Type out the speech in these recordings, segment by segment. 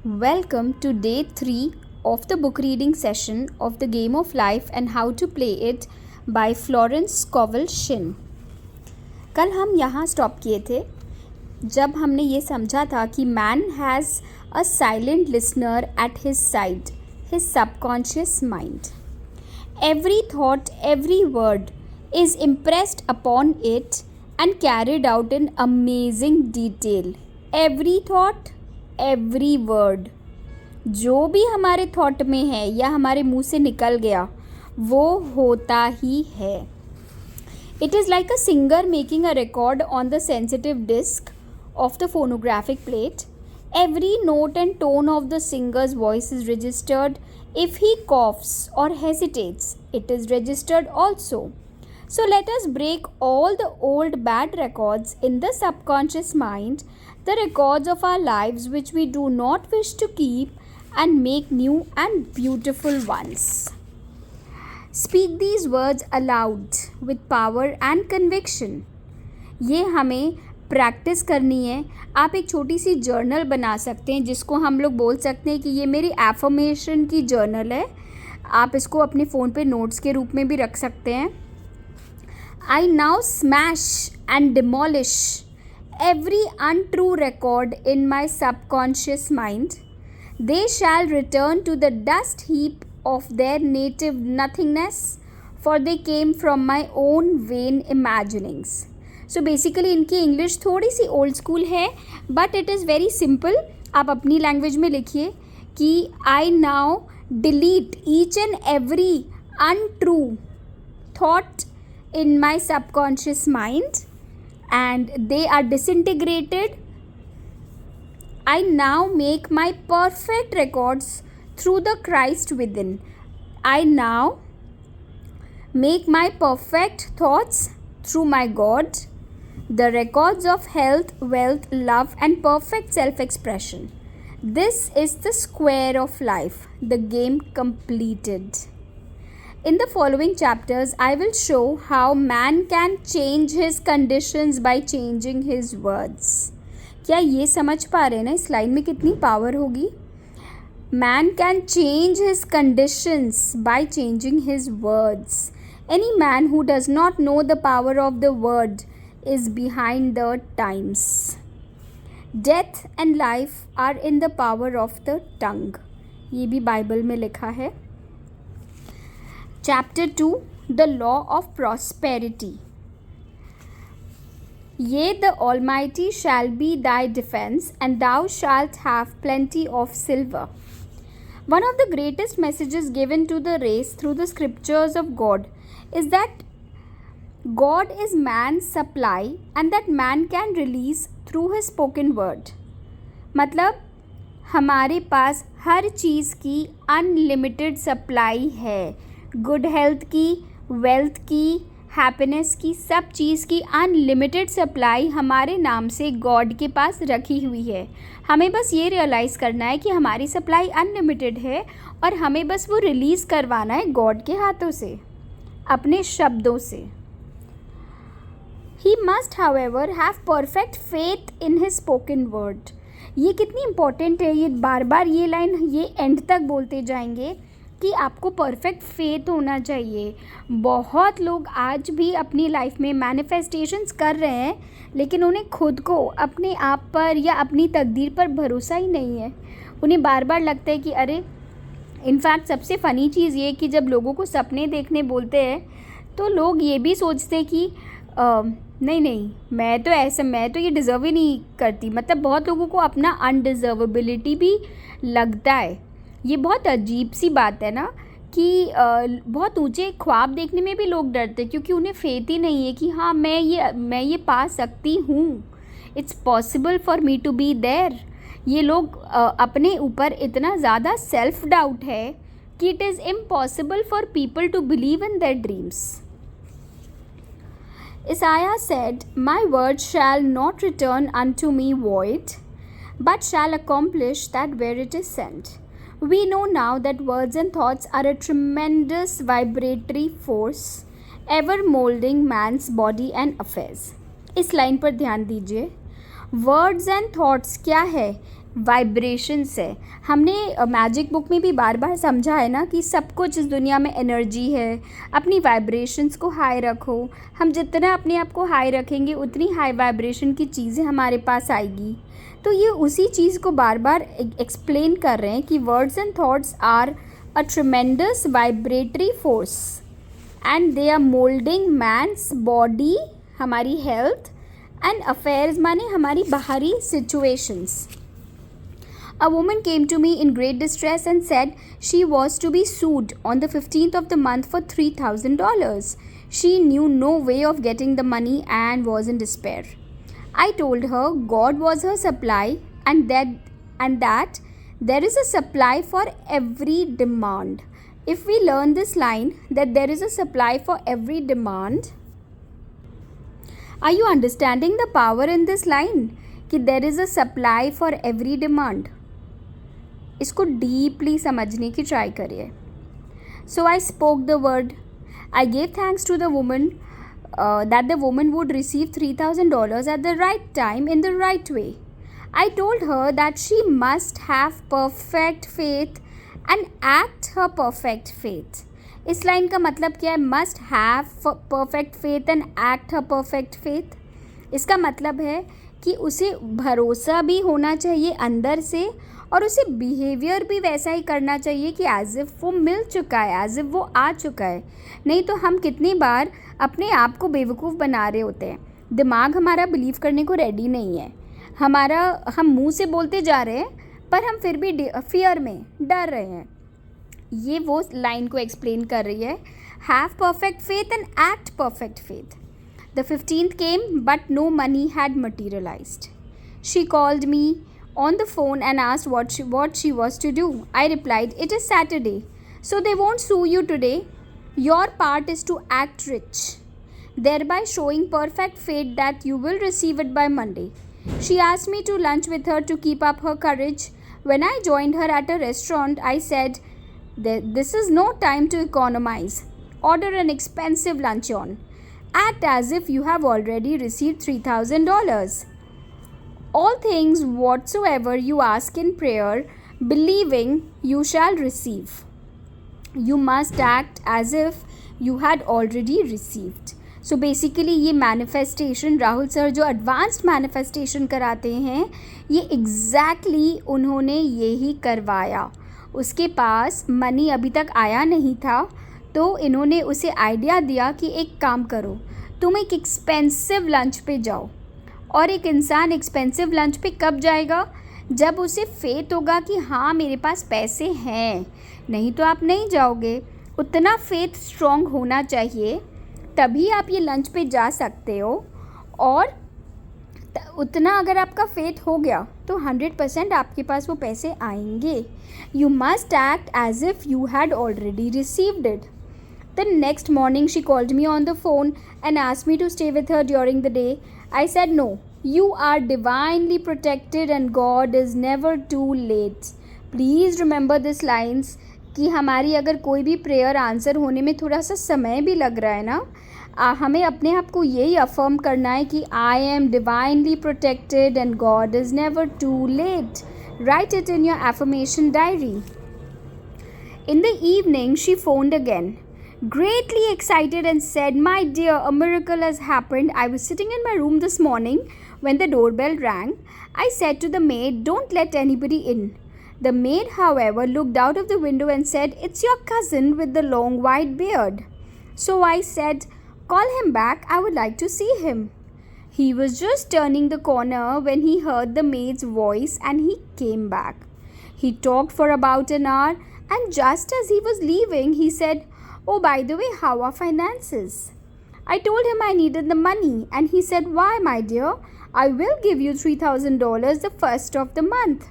Welcome to day 3 of the book reading session of The Game of Life and How to Play It by Florence Scovel Shinn. कल हम यहाँ stop किए थे जब हमने ये समझा था कि man has a silent listener at his side, his subconscious mind. Every thought, every word is impressed upon it and carried out in amazing detail. Every thought, every word. जो भी हमारे थॉट में है या हमारे मुंह से निकल गया वो होता ही है. It is like a singer making a record on the sensitive disc of the phonographic plate. Every note and tone of the singer's voice is registered. If he coughs or hesitates, it is registered also. So let us break all the old bad records in the subconscious mind, the records of our lives which we do not wish to keep, and make new and beautiful ones. Speak these words aloud with power and conviction. ये हमें practice करनी है. आप एक छोटी सी journal बना सकते हैं जिसको हम लोग बोल सकते हैं कि ये मेरी एफर्मेशन की जर्नल है. आप इसको अपने फ़ोन पे नोट्स के रूप में भी रख सकते हैं. I now smash and demolish every untrue record in my subconscious mind. They shall return to the dust heap of their native nothingness, for they came from my own vain imaginings. So basically इनकी English थोड़ी सी old school है but it is very simple. आप अपनी language में लिखिए कि I now delete each and every untrue thought in my subconscious mind and they are disintegrated. I now make my perfect records through the Christ within. I now make my perfect thoughts through my God, the records of health, wealth, love and perfect self-expression. This is the square of life, the game completed. In the following chapters, I will show how man can change his conditions by changing his words. क्या ये समझ पा रहे हैं ना इस line में कितनी पावर होगी? Man can change his conditions by changing his words. Any man who does not know the power of the word is behind the times. Death and life are in the power of the tongue. ये भी Bible में लिखा है. Chapter 2, The Law of Prosperity. Yea, the Almighty shall be thy defense, and thou shalt have plenty of silver. One of the greatest messages given to the race through the scriptures of God is that God is man's supply and that man can release through his spoken word. मतलब हमारे पास हर चीज़ की unlimited supply है. Good health की, wealth की, happiness की, सब चीज़ की unlimited supply हमारे नाम से गॉड के पास रखी हुई है. हमें बस ये रियलाइज़ करना है कि हमारी सप्लाई अनलिमिटेड है और हमें बस वो रिलीज़ करवाना है गॉड के हाथों से, अपने शब्दों से. He must, however, have perfect faith in his spoken word. ये कितनी इम्पोर्टेंट है. ये बार बार ये लाइन ये एंड तक बोलते जाएंगे कि आपको परफेक्ट फेथ होना चाहिए. बहुत लोग आज भी अपनी लाइफ में मैनिफेस्टेशंस कर रहे हैं लेकिन उन्हें खुद को, अपने आप पर या अपनी तकदीर पर भरोसा ही नहीं है. उन्हें बार बार लगता है कि अरे, इनफैक्ट सबसे फ़नी चीज़ ये कि जब लोगों को सपने देखने बोलते हैं तो लोग ये भी सोचते हैं कि नहीं मैं तो ये डिज़र्व ही नहीं करती. मतलब बहुत लोगों को अपना अनडिज़र्वेबिलिटी भी लगता है. ये बहुत अजीब सी बात है ना कि बहुत ऊंचे ख्वाब देखने में भी लोग डरते हैं क्योंकि उन्हें फेथ ही नहीं है कि हाँ मैं ये पा सकती हूँ. It's possible for me to be there. ये लोग अपने ऊपर इतना ज़्यादा सेल्फ डाउट है कि it is impossible for people to believe in their dreams. Isaiah said, My word shall not return unto me void, but shall accomplish that where it is sent. We know now that words and thoughts are a tremendous vibratory force, ever molding man's body and affairs. इस line पर ध्यान दीजिए. Words and thoughts क्या है? Vibrations है। हमने magic book में भी बार बार समझा है ना कि सब कुछ इस दुनिया में एनर्जी है। अपनी वाइब्रेशंस को हाई रखो। हम जितना अपने आप को हाई रखेंगे उतनी हाई वाइब्रेशन की चीज़ें हमारे पास आएगी। तो ये उसी चीज़ को बार बार एक्सप्लेन कर रहे हैं कि words and thoughts are a tremendous vibratory force and they are moulding man's body, हमारी हेल्थ एंड अफेयर्स माने हमारी बाहरी situations. A woman came to me in great distress and said she was to be sued on the 15th of the month for $3,000. She knew no way of getting the money and was in despair. I told her God was her supply and that there is a supply for every demand. If we learn this line that there is a supply for every demand, are you understanding the power in this line? कि there is a supply for every demand. इसको deeply समझने की try करिए. So I spoke the word. I gave thanks to the woman that the woman would receive $3,000 at the right time in the right way. I told her that she must have perfect faith and act her perfect faith. इस line का मतलब क्या है? must have perfect faith and act her perfect faith. इसका मतलब है कि उसे भरोसा भी होना चाहिए अंदर से और उसे बिहेवियर भी वैसा ही करना चाहिए कि एज इफ़ वो मिल चुका है, एज इफ़ वो आ चुका है. नहीं तो हम कितनी बार अपने आप को बेवकूफ़ बना रहे होते हैं. दिमाग हमारा बिलीव करने को रेडी नहीं है. हम मुंह से बोलते जा रहे हैं पर हम फिर भी फियर में डर रहे हैं. ये वो लाइन को एक्सप्लेन कर रही है. Have perfect faith and act perfect faith. The 15th came, but no money had materialized. She called me on the phone and asked what she was to do. I replied, it is Saturday, so they won't sue you today. Your part is to act rich, thereby showing perfect faith that you will receive it by Monday. She asked me to lunch with her to keep up her courage. When I joined her at a restaurant, I said, this is no time to economize. Order an expensive luncheon. Act as if you have already received $3,000. All things whatsoever you ask in prayer, believing you shall receive. You must act as if you had already received. So basically ये manifestation Rahul sir जो advanced manifestation कराते हैं ये exactly उन्होंने यही करवाया. उसके पास money अभी तक आया नहीं था तो इन्होंने उसे आइडिया दिया कि एक काम करो, तुम एक एक्सपेंसिव लंच पे जाओ. और एक इंसान एक्सपेंसिव लंच पे कब जाएगा? जब उसे फेथ होगा कि हाँ मेरे पास पैसे हैं. नहीं तो आप नहीं जाओगे. उतना फेथ स्ट्रॉन्ग होना चाहिए तभी आप ये लंच पे जा सकते हो. और उतना अगर आपका फेथ हो गया तो 100% आपके पास वो पैसे आएंगे. You must act as if you had already received it. The next morning she called me on the phone and asked me to stay with her during the day. I said no. You are divinely protected and God is never too late. Please remember this lines कि हमारी अगर कोई भी prayer answer होने में थोड़ा सा समय भी लग रहा है ना, हमें अपने आप को यही अफर्म करना है कि I am divinely protected and God is never too late. Write it in your affirmation diary. In the evening she phoned again, greatly excited, and said, my dear, a miracle has happened. I was sitting in my room this morning when the doorbell rang. I said to the maid, don't let anybody in. The maid, however, looked out of the window and said, it's your cousin with the long white beard. So I said, call him back. I would like to see him. He was just turning the corner when he heard the maid's voice and he came back. He talked for about an hour, and just as he was leaving, he said, oh, by the way, how are finances? I told him I needed the money, and he said, why, my dear? I will give you $3,000 the first of the month.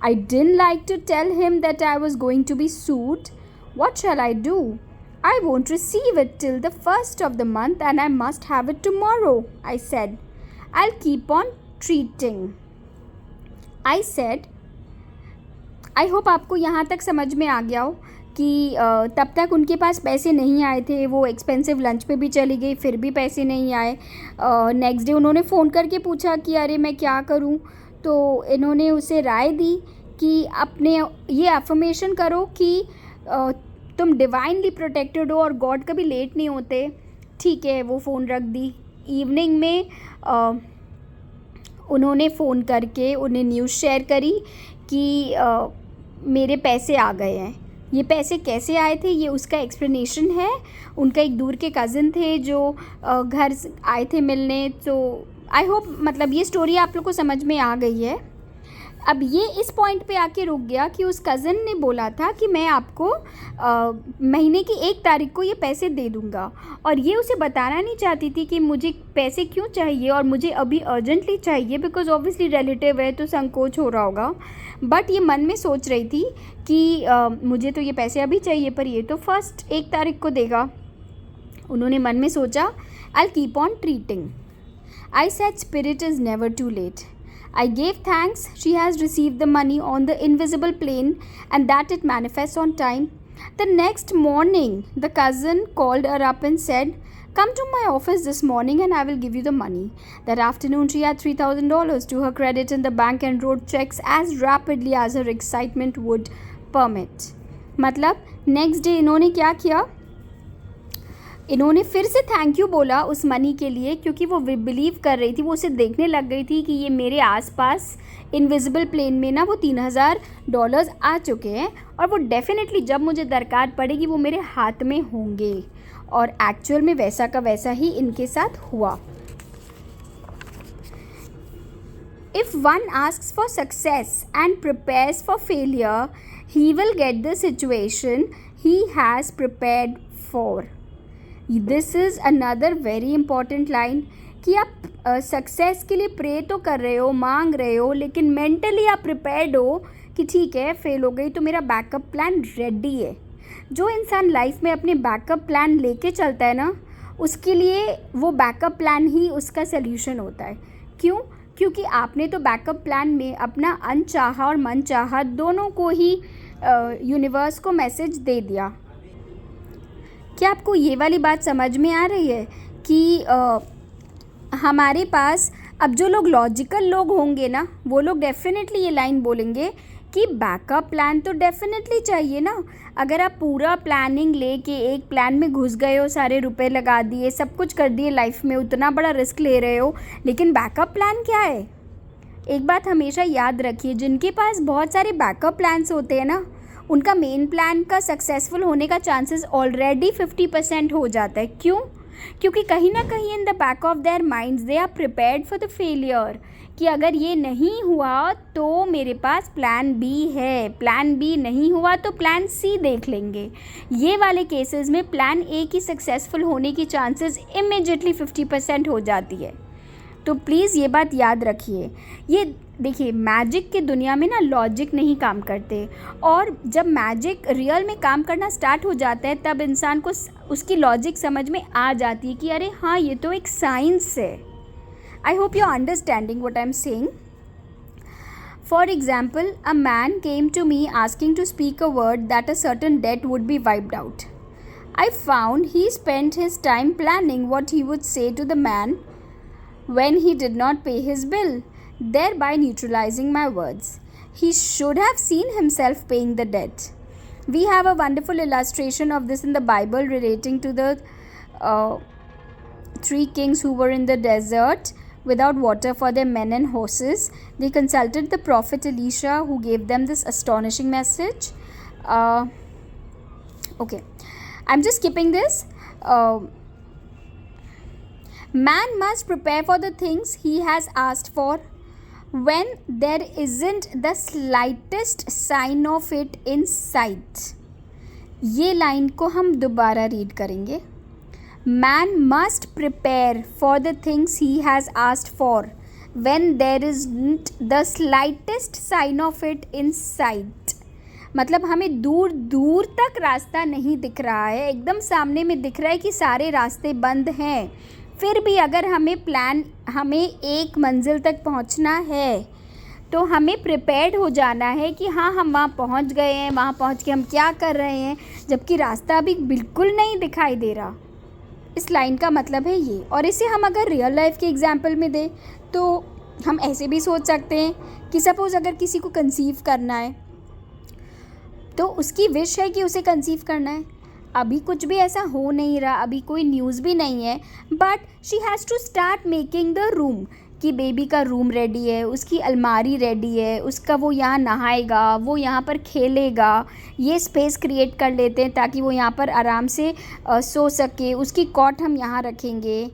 I didn't like to tell him that I was going to be sued. What shall I do? I won't receive it till the first of the month, and I must have it tomorrow. I said, I'll keep on treating. I said, I hope आपको यहाँ तक समझ में आ गया हो कि तब तक उनके पास पैसे नहीं आए थे, वो एक्सपेंसिव लंच पे भी चली गई फिर भी पैसे नहीं आए। नेक्स्ट डे उन्होंने फ़ोन करके पूछा कि अरे मैं क्या करूं, तो इन्होंने उसे राय दी कि अपने ये अफर्मेशन करो कि तुम डिवाइनली प्रोटेक्टेड हो और गॉड कभी लेट नहीं होते। ठीक है, वो फ़ोन रख दी। इवनिंग में उन्होंने फ़ोन करके उन्हें न्यूज़ शेयर करी कि मेरे पैसे आ गए हैं। ये पैसे कैसे आए थे ये उसका एक्सप्लेनेशन है। उनका एक दूर के कज़न थे जो घर आए थे मिलने। तो आई होप मतलब ये स्टोरी आप लोग को समझ में आ गई है। अब ये इस पॉइंट पे आके रुक गया कि उस कज़न ने बोला था कि मैं आपको महीने की 1 तारीख को ये पैसे दे दूँगा, और ये उसे बताना नहीं चाहती थी कि मुझे पैसे क्यों चाहिए और मुझे अभी अर्जेंटली चाहिए, बिकॉज़ ऑब्वियसली रिलेटिव है तो संकोच हो रहा होगा। बट ये मन में सोच रही थी कि मुझे तो ये पैसे अभी चाहिए पर ये तो फर्स्ट 1 तारीख को देगा। उन्होंने मन में सोचा, I keep on treating. I said spirit is never too late. I gave thanks she has received the money on the invisible plane and that it manifests on time. The next morning, the cousin called her up and said, "Come to my office this morning and I will give you the money." That afternoon, she had $3,000 to her credit in the bank and wrote checks as rapidly as her excitement would permit. मतलब next day इन्होंने क्या किया, इन्होंने फिर से thank you बोला उस money के लिए, क्योंकि वो बिलीव कर रही थी, वो उसे देखने लग गई थी कि ये मेरे आसपास इनविजिबल प्लेन में ना वो $3,000 आ चुके हैं और वो डेफिनेटली जब मुझे दरकार पड़ेगी वो मेरे हाथ में होंगे। और एक्चुअल में वैसा का वैसा ही इनके साथ हुआ। If one asks for success and prepares for failure, he will get the situation he has prepared for. This is another very important line कि आप सक्सेस के लिए प्रे तो कर रहे हो, मांग रहे हो, लेकिन मेंटली आप प्रिपेयर्ड हो कि ठीक है फेल हो गई तो मेरा बैकअप प्लान रेडी है। जो इंसान लाइफ में अपने बैकअप प्लान लेके चलता है ना, उसके लिए वो बैकअप प्लान ही उसका सल्यूशन होता है। क्यों? क्योंकि आपने तो बैकअप प्लान में अपना अनचाहा और मनचाहा दोनों को ही यूनिवर्स को मैसेज दे दिया। क्या आपको ये वाली बात समझ में आ रही है कि हमारे पास अब जो लोग लॉजिकल लोग होंगे ना, वो लोग डेफिनेटली ये लाइन बोलेंगे कि बैकअप प्लान तो डेफिनेटली चाहिए ना। अगर आप पूरा प्लानिंग लेके एक प्लान में घुस गए हो, सारे रुपए लगा दिए, सब कुछ कर दिए लाइफ में, उतना बड़ा रिस्क ले रहे हो, लेकिन बैकअप प्लान क्या है? एक बात हमेशा याद रखिए, जिनके पास बहुत सारे बैकअप प्लान्स होते हैं ना, उनका मेन प्लान का सक्सेसफुल होने का चांसेस ऑलरेडी 50% हो जाता है। क्यों? क्योंकि कहीं ना कहीं in the back of their minds they are prepared for the failure, कि अगर ये नहीं हुआ तो मेरे पास प्लान बी है, प्लान बी नहीं हुआ तो प्लान सी देख लेंगे। ये वाले केसेस में प्लान ए की सक्सेसफुल होने की चांसेस इमीडिएटली 50% हो जाती है। तो प्लीज़ ये बात याद रखिए। ये देखिए, मैजिक की दुनिया में ना लॉजिक नहीं काम करते, और जब मैजिक रियल में काम करना स्टार्ट हो जाता है तब इंसान को उसकी लॉजिक समझ में आ जाती है कि अरे हाँ, ये तो एक साइंस है। I hope you are understanding what I am saying. For example, a man came to me asking to speak a word that a certain debt would be wiped out. I found he spent his time planning what he would say to the man when he did not pay his bill, thereby neutralizing my words. He should have seen himself paying the debt. We have a wonderful illustration of this in the Bible relating to the 3 kings who were in the desert without water for their men and horses. They consulted the prophet Elisha, who gave them this astonishing message. Okay, I'm just skipping this. Man must prepare for the things he has asked for when there isn't the slightest sign of it in sight. ये line को हम दोबारा read करेंगे। Man must prepare for the things he has asked for when there isn't the slightest sign of it in sight. मतलब हमें दूर दूर तक रास्ता नहीं दिख रहा है, एकदम सामने में दिख रहा है कि सारे रास्ते बंद हैं, फिर भी अगर हमें एक मंजिल तक पहुंचना है तो हमें प्रिपेयर्ड हो जाना है कि हाँ हम वहाँ पहुँच गए हैं, वहाँ पहुँच के हम क्या कर रहे हैं, जबकि रास्ता अभी बिल्कुल नहीं दिखाई दे रहा। इस लाइन का मतलब है ये। और इसे हम अगर रियल लाइफ के एग्जाम्पल में दें तो हम ऐसे भी सोच सकते हैं कि सपोज़ अगर किसी को कंसीव करना है तो उसकी विश है कि उसे कंसीव करना है। अभी कुछ भी ऐसा हो नहीं रहा, अभी कोई न्यूज़ भी नहीं है, but she has to start making the room कि बेबी का रूम रेडी है, उसकी अलमारी रेडी है, उसका वो यहाँ नहाएगा, वो यहाँ पर खेलेगा, ये स्पेस क्रिएट कर लेते हैं ताकि वो यहाँ पर आराम से सो सके, उसकी कॉट हम यहाँ रखेंगे।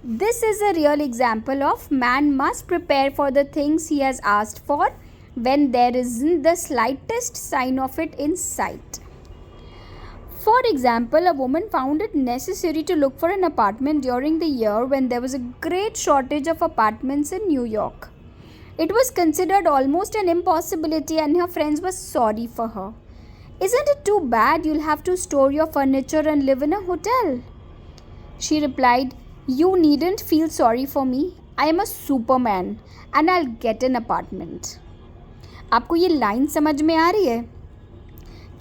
This is a real example of man must prepare for the things he has asked for when there isn't the slightest sign of it in sight. For example, a woman found it necessary to look for an apartment during the year when there was a great shortage of apartments in New York. It was considered almost an impossibility and her friends were sorry for her. Isn't it too bad you'll have to store your furniture and live in a hotel? She replied, you needn't feel sorry for me. I am a superman and I'll get an apartment. आपको ये line समझ में आ रही है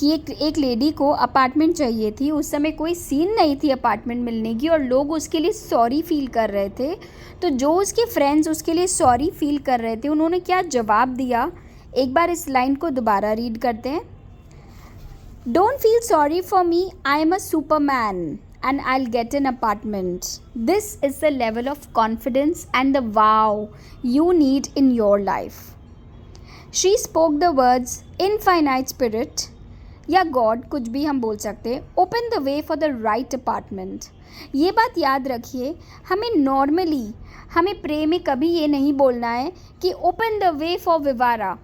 कि एक lady को apartment चाहिए थी। उस समय कोई सीन नहीं थी अपार्टमेंट मिलने की और लोग उसके लिए सॉरी फील कर रहे थे। तो जो उसके फ्रेंड्स उसके लिए सॉरी फील कर रहे थे उन्होंने क्या जवाब दिया, एक बार इस लाइन को दोबारा रीड करते हैं। Don't feel sorry for me, I am a Superman and I'll get an apartment. This is the level of confidence and the wow you need in your life. She spoke the words infinite spirit या God, कुछ भी हम बोल सकते हैं, open the way for the right apartment. ये बात याद रखिए, हमें नॉर्मली हमें प्रे में कभी ये नहीं बोलना है कि open the way for विवारा,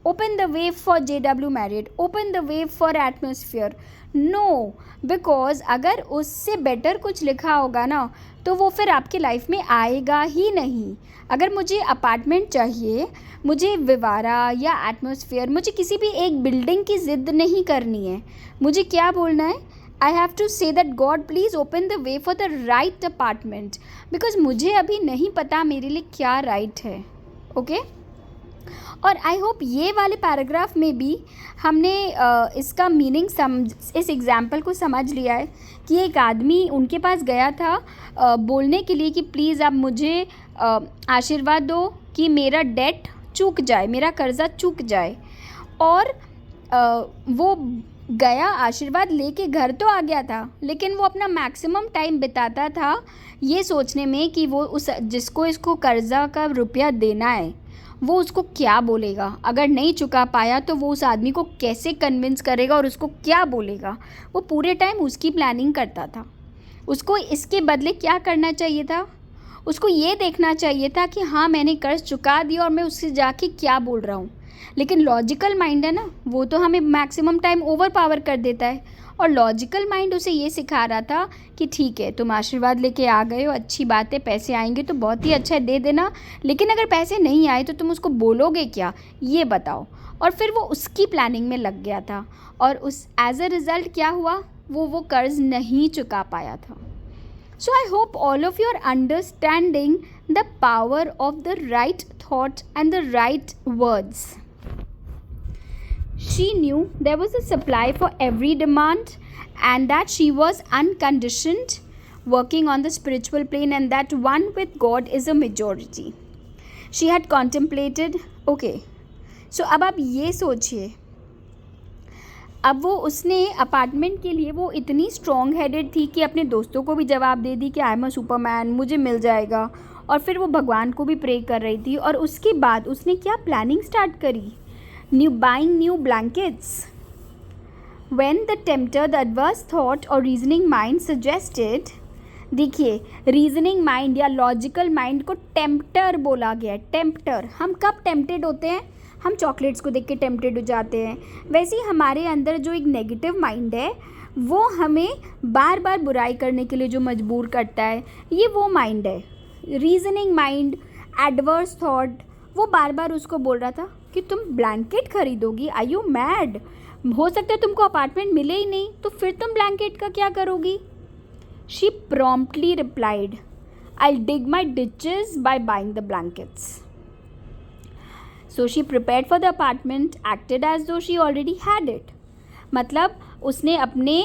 open the way for JW Marriott, open the way for atmosphere. No, because अगर उससे बेटर कुछ लिखा होगा ना तो वो फिर आपके लाइफ में आएगा ही नहीं। अगर मुझे अपार्टमेंट चाहिए, मुझे विवारा या एटमॉस्फेयर, मुझे किसी भी एक बिल्डिंग की ज़िद नहीं करनी है। मुझे क्या बोलना है, I have to say that God please open the way for the right apartment, because मुझे अभी नहीं पता मेरे लिए क्या राइट है। ओके और आई होप ये वाले पैराग्राफ में भी हमने इसका मीनिंग इस एग्ज़ाम्पल को समझ लिया है कि एक आदमी उनके पास गया था बोलने के लिए कि प्लीज़ आप मुझे आशीर्वाद दो कि मेरा डेट चूक जाए, मेरा कर्ज़ा चूक जाए। और वो गया, आशीर्वाद लेके घर तो आ गया था, लेकिन वो अपना मैक्सिमम टाइम बिताता था ये सोचने में कि वो उस जिसको इसको कर्ज़ा का रुपया देना है वो उसको क्या बोलेगा। अगर नहीं चुका पाया तो वो उस आदमी को कैसे कन्विंस करेगा और उसको क्या बोलेगा। वो पूरे टाइम उसकी प्लानिंग करता था। उसको इसके बदले क्या करना चाहिए था, उसको ये देखना चाहिए था कि हाँ मैंने कर्ज चुका दिया और मैं उससे जाके क्या बोल रहा हूँ। लेकिन लॉजिकल माइंड है ना, वो तो हमें मैक्सिमम टाइम ओवर पावर कर देता है। और लॉजिकल माइंड उसे ये सिखा रहा था कि ठीक है तुम आशीर्वाद लेके आ गए हो, अच्छी बात है, पैसे आएंगे तो बहुत ही अच्छा है, दे देना, लेकिन अगर पैसे नहीं आए तो तुम उसको बोलोगे क्या, ये बताओ। और फिर वो उसकी प्लानिंग में लग गया था और उस एज अ रिज़ल्ट क्या हुआ, वो कर्ज नहीं चुका पाया था। So I hope all of you are understanding the power of the right thought and the right words. She knew there was a supply for every demand and that she was unconditioned working on the spiritual plane and that one with God is a majority. She had contemplated, okay, so अब आप ये सोचिए, अब वो उसने apartment के लिए वो इतनी स्ट्रॉन्ग हेडेड थी कि अपने दोस्तों को भी जवाब दे दी कि आई एम अ सुपरमैन, मुझे मिल जाएगा, और फिर वो भगवान को भी प्रे कर रही थी। और उसके बाद उसने क्या प्लानिंग स्टार्ट करी, buying new blankets. When the tempter, the adverse thought or reasoning mind suggested, देखिए रीजनिंग माइंड या लॉजिकल माइंड को टेम्प्टर बोला गया है। टेम्प्टर, हम कब टेम्प्टेड होते हैं, हम चॉकलेट्स को देख के टेम्प्टेड हो जाते हैं। वैसे ही हमारे अंदर जो एक नेगेटिव माइंड है वो हमें बार बार बुराई करने के लिए जो मजबूर करता है, ये वो माइंड है। रीजनिंग माइंड, एडवर्स थॉट, वो बार बार उसको बोल रहा था कि तुम ब्लैंकेट खरीदोगी, आर यू मैड, हो सकता है तुमको अपार्टमेंट मिले ही नहीं तो फिर तुम ब्लैंकेट का क्या करोगी। She promptly replied, I dig my ditches by buying the blankets. So she prepared for the apartment, acted as though she already had it. मतलब उसने अपने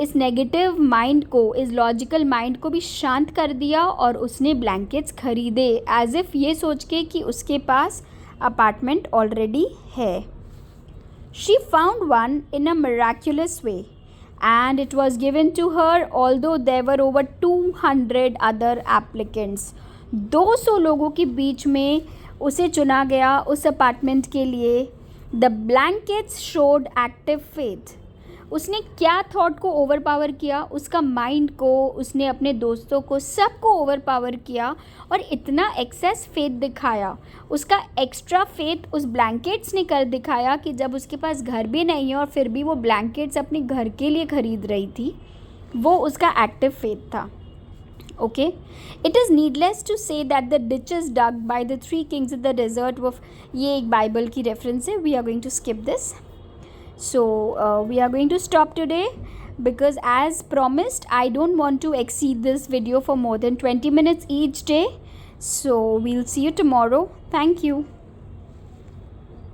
इस नेगेटिव माइंड को, इस लॉजिकल माइंड को भी शांत कर दिया और उसने ब्लैंकेट्स खरीदे एज इफ़ ये सोच के कि उसके पास अपार्टमेंट ऑलरेडी है. She found one in a miraculous way and it was given to her although there were over 200 other applicants. 200 लोगों के बीच में उसे चुना गया उस अपार्टमेंट के लिए. The blankets showed active faith. उसने क्या थॉट को ओवरपावर किया? उसका माइंड को, उसने अपने दोस्तों को, सबको ओवरपावर किया और इतना एक्सेस फेथ दिखाया. उसका एक्स्ट्रा फेथ उस ब्लैंकेट्स ने कर दिखाया कि जब उसके पास घर भी नहीं है और फिर भी वो ब्लैंकेट्स अपने घर के लिए ख़रीद रही थी, वो उसका एक्टिव फेथ था. Okay, it is needless to say that the ditches dug by the three kings in the desert were, ये एक बाइबल की रेफरेंस है. We are going to skip this. So we are going to stop today because as promised I don't want to exceed this video for more than 20 minutes each day. So we'll see you tomorrow. Thank you.